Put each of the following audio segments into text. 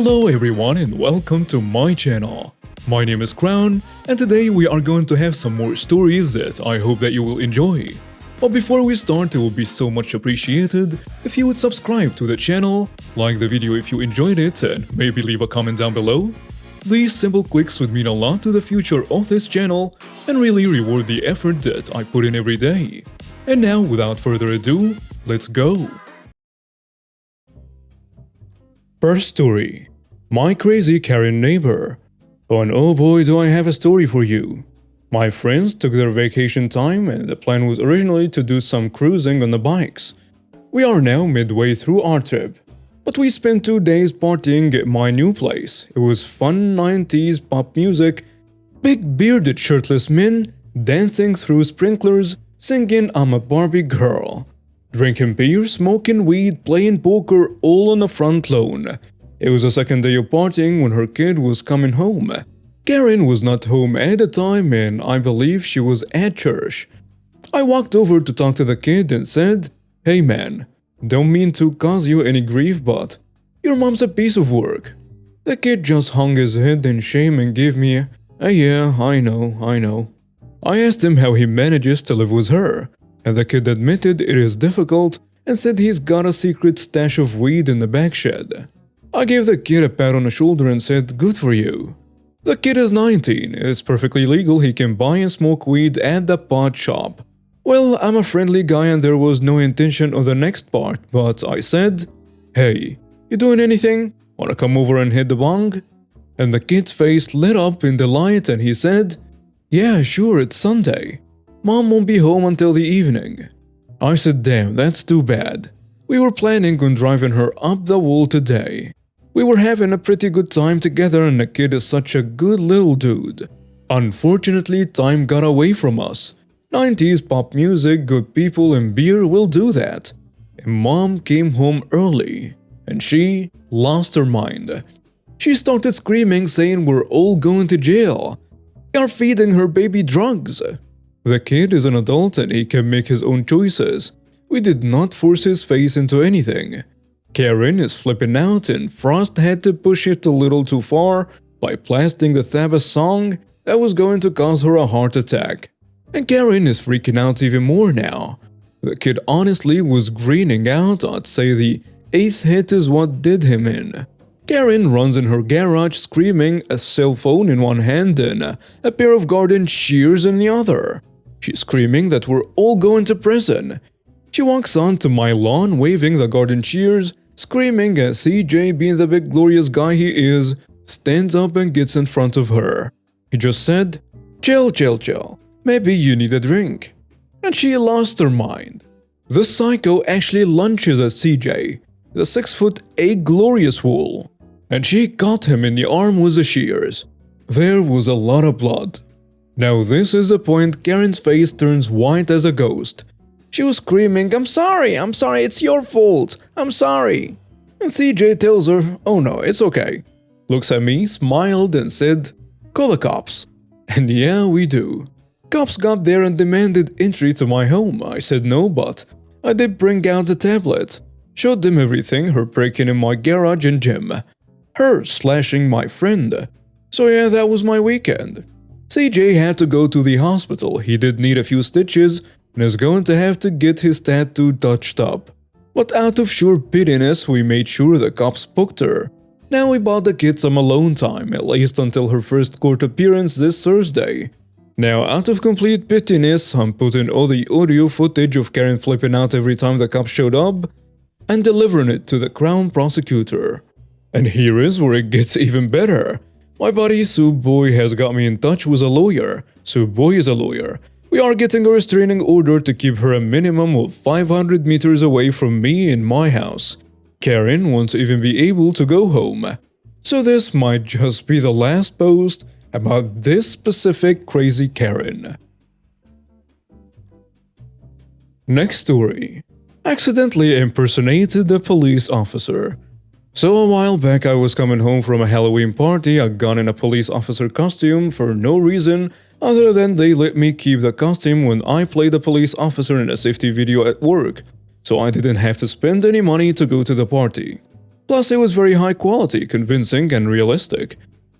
Hello everyone and welcome to my channel. My name is Crown and today we are going to have some more stories that I hope that you will enjoy. But before we start, it will be so much appreciated if you would subscribe to the channel, like the video if you enjoyed it, and maybe leave a comment down below. These simple clicks would mean a lot to the future of this channel and really reward the effort that I put in every day. And now, without further ado, let's go! First story. My crazy Karen neighbor. And oh boy, do I have a story for you. My friends took their vacation time and the plan was originally to do some cruising on the bikes. We are now midway through our trip, but we spent 2 days partying at my new place. It was fun 90s pop music, big bearded shirtless men dancing through sprinklers, singing I'm a Barbie girl, drinking beer, smoking weed, playing poker all on the front lawn. It was the second day of partying when her kid was coming home. Karen was not home at the time and I believe she was at church. I walked over to talk to the kid and said, "Hey man, don't mean to cause you any grief, but your mom's a piece of work." The kid just hung his head in shame and gave me a "yeah, I know." I asked him how he manages to live with her, and the kid admitted it is difficult and said he's got a secret stash of weed in the back shed. I gave the kid a pat on the shoulder and said, "Good for you." The kid is 19, it's perfectly legal, he can buy and smoke weed at the pot shop. Well, I'm a friendly guy and there was no intention on the next part, but I said, "Hey, you doing anything? Wanna come over and hit the bong?" And the kid's face lit up in delight and he said, "Yeah, sure, it's Sunday. Mom won't be home until the evening." I said, "Damn, that's too bad. We were planning on driving her up the wall today. We were having a pretty good time together and the kid is such a good little dude. Unfortunately, time got away from us. 90s pop music, good people and beer will do that. And Mom came home early and she lost her mind. She started screaming saying we're all going to jail. We are feeding her baby drugs. The kid is an adult and he can make his own choices. We did not force his face into anything. Karen is flipping out and Frost had to push it a little too far by blasting the Thabas song that was going to cause her a heart attack. And Karen is freaking out even more now. The kid honestly was greening out. I'd say the 8th hit is what did him in. Karen runs in her garage screaming, a cell phone in one hand and a pair of garden shears in the other. She's screaming that we're all going to prison. She walks onto my lawn waving the garden shears, screaming as CJ, being the big glorious guy he is, stands up and gets in front of her. He just said, chill, maybe you need a drink." And she lost her mind. The psycho actually lunges at CJ, the 6'8" glorious fool, and she got him in the arm with the shears. There was a lot of blood. Now this is the point Karen's face turns white as a ghost. She was screaming, I'm sorry, it's your fault, I'm sorry." And CJ tells her, "Oh no, it's okay." Looks at me, smiled and said, "Call the cops." And yeah, we do. Cops got there and demanded entry to my home. I said no, but I did bring out the tablet. Showed them everything, her breaking in my garage and gym. Her slashing my friend. So yeah, that was my weekend. CJ had to go to the hospital. He did need a few stitches and is going to have to get his tattoo touched up. But out of sheer pittiness, we made sure the cops booked her. Now we bought the kid some alone time, at least until her first court appearance this Thursday. Now, out of complete pittiness, I'm putting all the audio footage of Karen flipping out every time the cops showed up and delivering it to the Crown prosecutor. And here is where it gets even better. My buddy Soup Boy has got me in touch with a lawyer. Soup Boy is a lawyer. We are getting a restraining order to keep her a minimum of 500 meters away from me in my house. Karen won't even be able to go home. So this might just be the last post about this specific crazy Karen. Next story. Accidentally impersonated a police officer. So a while back I was coming home from a Halloween party. I got in a police officer costume for no reason other than they let me keep the costume when I played a police officer in a safety video at work, so I didn't have to spend any money to go to the party. Plus, it was very high quality, convincing, and realistic.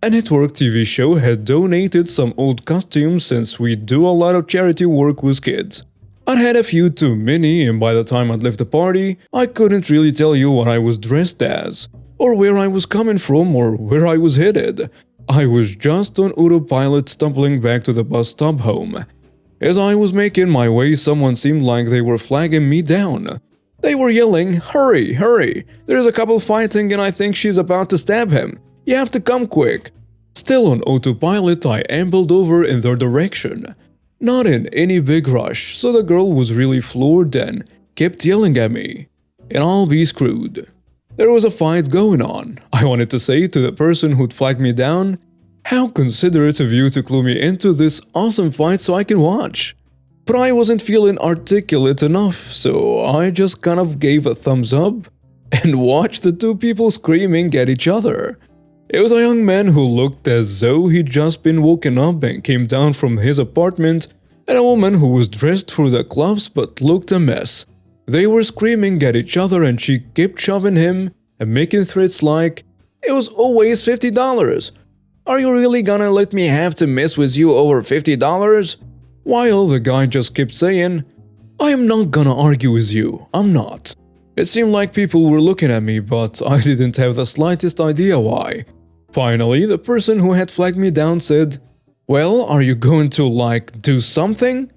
A network TV show had donated some old costumes since we do a lot of charity work with kids. I'd had a few too many, and by the time I'd left the party, I couldn't really tell you what I was dressed as, or where I was coming from, or where I was headed. I was just on autopilot stumbling back to the bus stop home. As I was making my way, someone seemed like they were flagging me down. They were yelling, "Hurry, hurry! There's a couple fighting and I think she's about to stab him. You have to come quick." Still on autopilot, I ambled over in their direction. Not in any big rush, so the girl was really floored and kept yelling at me. And I'll be screwed. There was a fight going on. I wanted to say to the person who'd flagged me down, "How considerate of you to clue me into this awesome fight so I can watch." But I wasn't feeling articulate enough, so I just kind of gave a thumbs up and watched the two people screaming at each other. It was a young man who looked as though he'd just been woken up and came down from his apartment, and a woman who was dressed for the clubs but looked a mess. They were screaming at each other and she kept shoving him and making threats like, "It was always $50. Are you really gonna let me have to mess with you over $50? While the guy just kept saying, "I am not gonna argue with you, I'm not." It seemed like people were looking at me, but I didn't have the slightest idea why. Finally, the person who had flagged me down said, "Well, are you going to, do something?"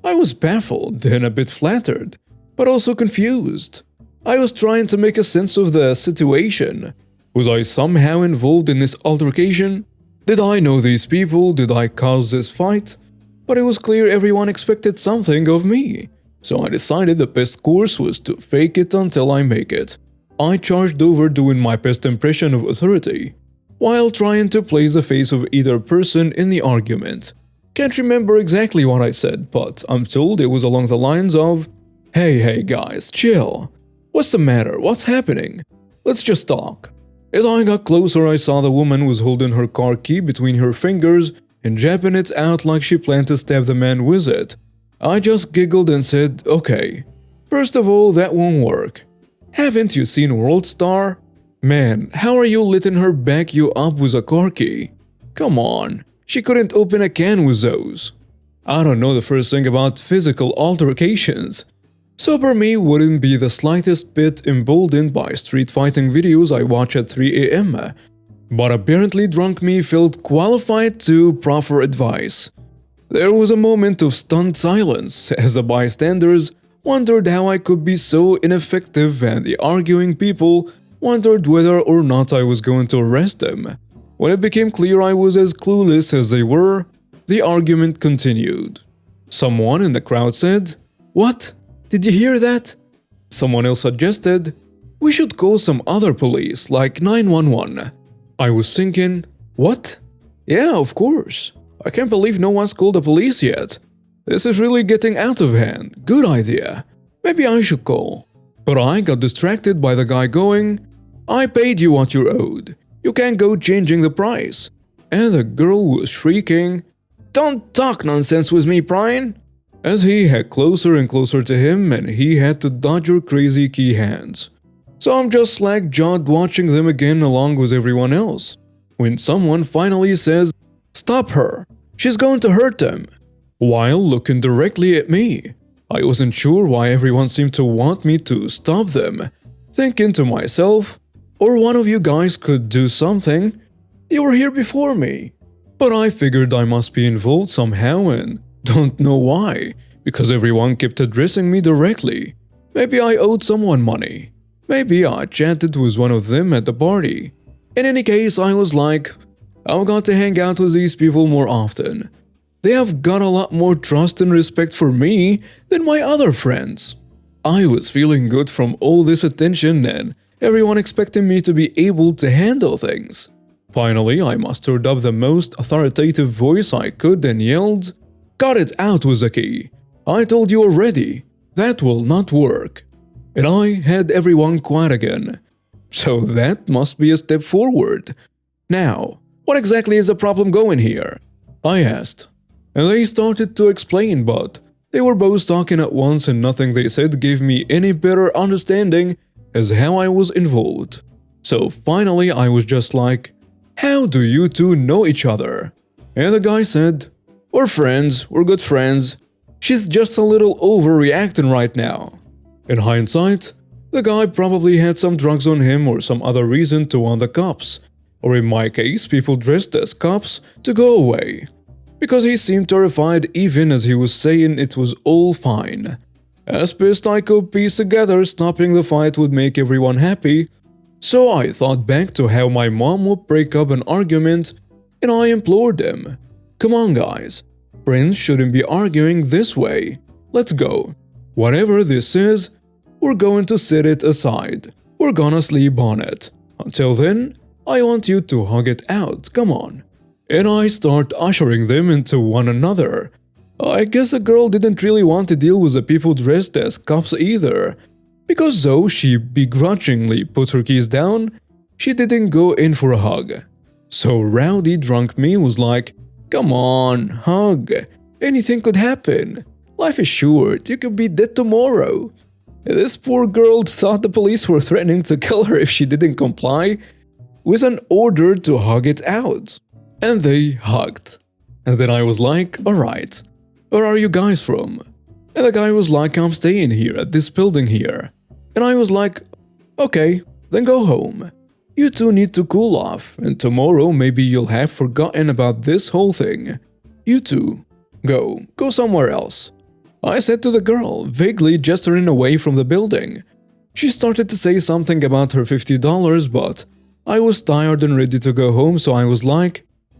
I was baffled and a bit flattered, but also confused. I was trying to make a sense of the situation. Was I somehow involved in this altercation? Did I know these people? Did I cause this fight? But it was clear everyone expected something of me. So I decided the best course was to fake it until I make it. I charged over doing my best impression of authority, while trying to place the face of either person in the argument. Can't remember exactly what I said, but I'm told it was along the lines of, Hey guys, chill. What's the matter? What's happening? Let's just talk." As I got closer, I saw the woman was holding her car key between her fingers and jabbing it out like she planned to stab the man with it. I just giggled and said, "Okay. First of all, that won't work. Haven't you seen World Star? Man, how are you letting her back you up with a car key? Come on, she couldn't open a can with those." I don't know the first thing about physical altercations. Sober me wouldn't be the slightest bit emboldened by street fighting videos I watch at 3 a.m. But apparently drunk me felt qualified to proffer advice. There was a moment of stunned silence as the bystanders wondered how I could be so ineffective, and the arguing people wondered whether or not I was going to arrest them. When it became clear I was as clueless as they were, the argument continued. Someone in the crowd said, "What? Did you hear that?" Someone else suggested, "We should call some other police, like 911. I was thinking, what? Yeah, of course. I can't believe no one's called the police yet. This is really getting out of hand. Good idea. Maybe I should call." But I got distracted by the guy going, "I paid you what you're owed. You can't go changing the price." And the girl was shrieking, "Don't talk nonsense with me, Brian," as he had closer and closer to him and he had to dodge her crazy key hands. So I'm just slack-jawed watching them again along with everyone else, when someone finally says, "Stop her. She's going to hurt them," while looking directly at me. I wasn't sure why everyone seemed to want me to stop them, thinking to myself, or one of you guys could do something. You were here before me. But I figured I must be involved somehow and don't know why, because everyone kept addressing me directly. Maybe I owed someone money. Maybe I chatted with one of them at the party. In any case, I was like, I've got to hang out with these people more often. They have got a lot more trust and respect for me than my other friends. I was feeling good from all this attention and everyone expecting me to be able to handle things. Finally, I mustered up the most authoritative voice I could and yelled, "Got it out with the key. I told you already. That will not work." And I had everyone quiet again. So that must be a step forward. Now, what exactly is the problem going here? I asked. And they started to explain, but they were both talking at once and nothing they said gave me any better understanding as how I was involved. So finally I was just like, "How do you two know each other?" And the guy said, "We're friends, we're good friends. She's just a little overreacting right now." In hindsight, the guy probably had some drugs on him or some other reason to want the cops, or in my case, people dressed as cops, to go away. Because he seemed terrified even as he was saying it was all fine. As best I could piece together, stopping the fight would make everyone happy, so I thought back to how my mom would break up an argument, and I implored them, "Come on guys, friends shouldn't be arguing this way. Let's go. Whatever this is, we're going to set it aside. We're gonna sleep on it. Until then, I want you to hug it out, come on." And I start ushering them into one another. I guess the girl didn't really want to deal with the people dressed as cops either, because though she begrudgingly put her keys down, she didn't go in for a hug. So rowdy drunk me was like, "Come on, hug. Anything could happen. Life is short, you could be dead tomorrow." This poor girl thought the police were threatening to kill her if she didn't comply with an order to hug it out. And they hugged. And then I was like, "Alright, where are you guys from?" And the guy was like, "I'm staying here at this building here." And I was like, "Okay, then go home. You two need to cool off, and tomorrow maybe you'll have forgotten about this whole thing. You two, go somewhere else." I said to the girl, vaguely gesturing away from the building. She started to say something about her $50, but I was tired and ready to go home, so I was like,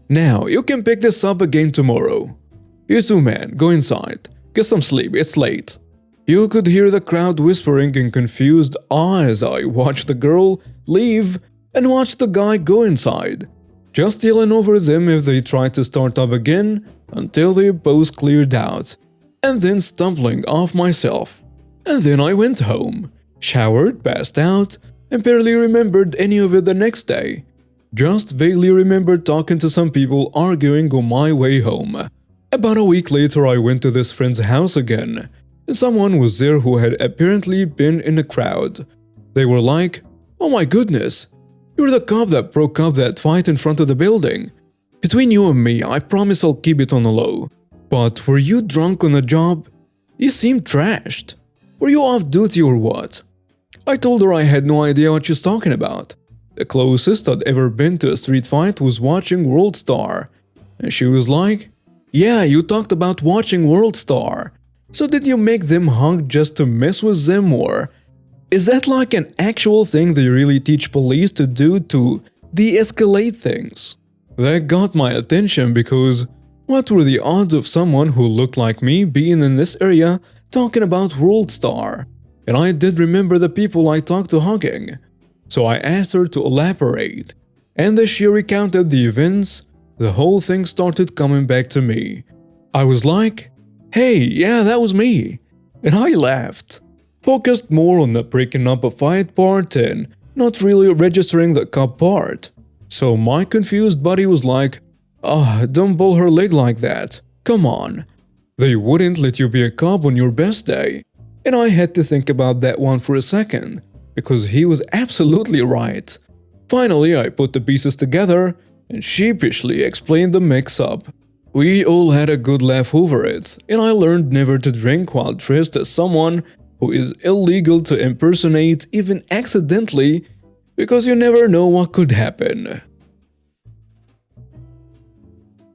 "Now, you can pick this up again tomorrow. You two men, go inside. Get some sleep, it's late." You could hear the crowd whispering in confused awe as I watched the girl leave and watched the guy go inside, just yelling over them if they tried to start up again until they both cleared out, and then stumbling off myself. And then I went home, showered, passed out, and barely remembered any of it the next day. Just vaguely remembered talking to some people arguing on my way home. About a week later I went to this friend's house again, and someone was there who had apparently been in the crowd. They were like, "Oh my goodness, you're the cop that broke up that fight in front of the building. Between you and me, I promise I'll keep it on the low. But were you drunk on the job? You seemed trashed. Were you off duty or what?" I told her I had no idea what she's talking about. The closest I'd ever been to a street fight was watching World Star. And she was like, "Yeah, you talked about watching World Star. So did you make them hug just to mess with them, or is that like an actual thing they really teach police to do to de-escalate things?" That got my attention because what were the odds of someone who looked like me being in this area talking about World Star? And I did remember the people I talked to hugging. So I asked her to elaborate. And as she recounted the events, the whole thing started coming back to me. I was like, "Hey, yeah, that was me." And I laughed. Focused more on the breaking up a fight part and not really registering the cop part. So my confused buddy was like, "Don't pull her leg like that. Come on. They wouldn't let you be a cop on your best day." And I had to think about that one for a second, because he was absolutely right. Finally, I put the pieces together and sheepishly explained the mix-up. We all had a good laugh over it, and I learned never to drink while dressed as someone who is illegal to impersonate even accidentally, because you never know what could happen.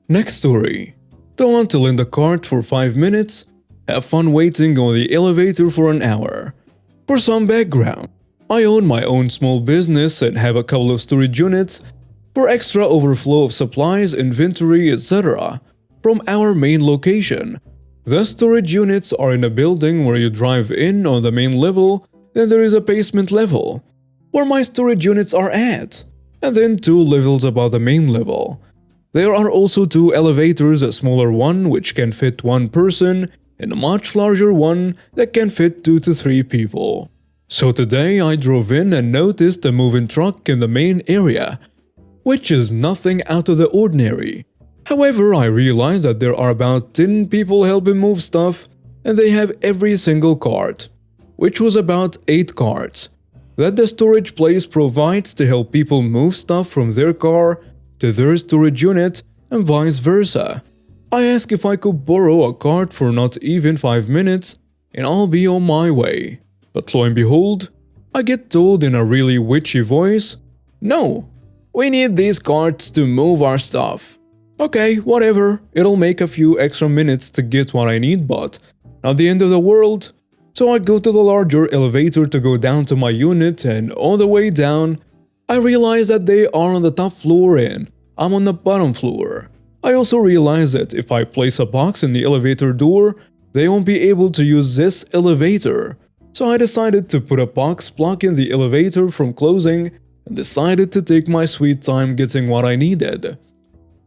Next story. Don't want to lend a cart for 5 minutes? Have fun waiting on the elevator for an hour. For some background, I own my own small business and have a couple of storage units for extra overflow of supplies, inventory, etc. from our main location. The storage units are in a building where you drive in on the main level, then there is a basement level, where my storage units are at, and then 2 levels above the main level. There are also 2 elevators, a smaller one which can fit 1 person, and a much larger one that can fit 2 to 3 people. So today I drove in and noticed a moving truck in the main area, which is nothing out of the ordinary. However, I realized that there are about 10 people helping move stuff, and they have every single cart, which was about 8 carts. that the storage place provides to help people move stuff from their car to their storage unit and vice versa. I asked if I could borrow a cart for not even 5 minutes and I'll be on my way. But lo and behold, I get told in a really witchy voice, "No, we need these carts to move our stuff." Okay, whatever, it'll make a few extra minutes to get what I need, but not the end of the world. So I go to the larger elevator to go down to my unit, and on the way down, I realize that they are on the top floor and I'm on the bottom floor. I also realize that if I place a box in the elevator door, they won't be able to use this elevator. So I decided to put a box blocking the elevator from closing and decided to take my sweet time getting what I needed.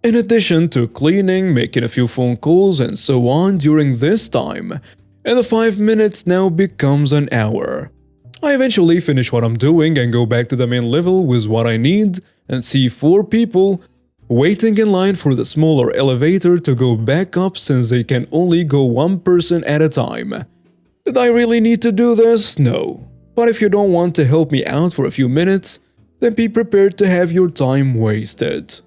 In addition to cleaning, making a few phone calls and so on during this time, and the 5 minutes now becomes an hour. I eventually finish what I'm doing and go back to the main level with what I need and see 4 people waiting in line for the smaller elevator to go back up since they can only go 1 person at a time. Did I really need to do this? No. But if you don't want to help me out for a few minutes, then be prepared to have your time wasted.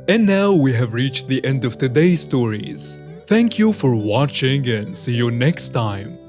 And now we have reached the end of today's stories. Thank you for watching and see you next time.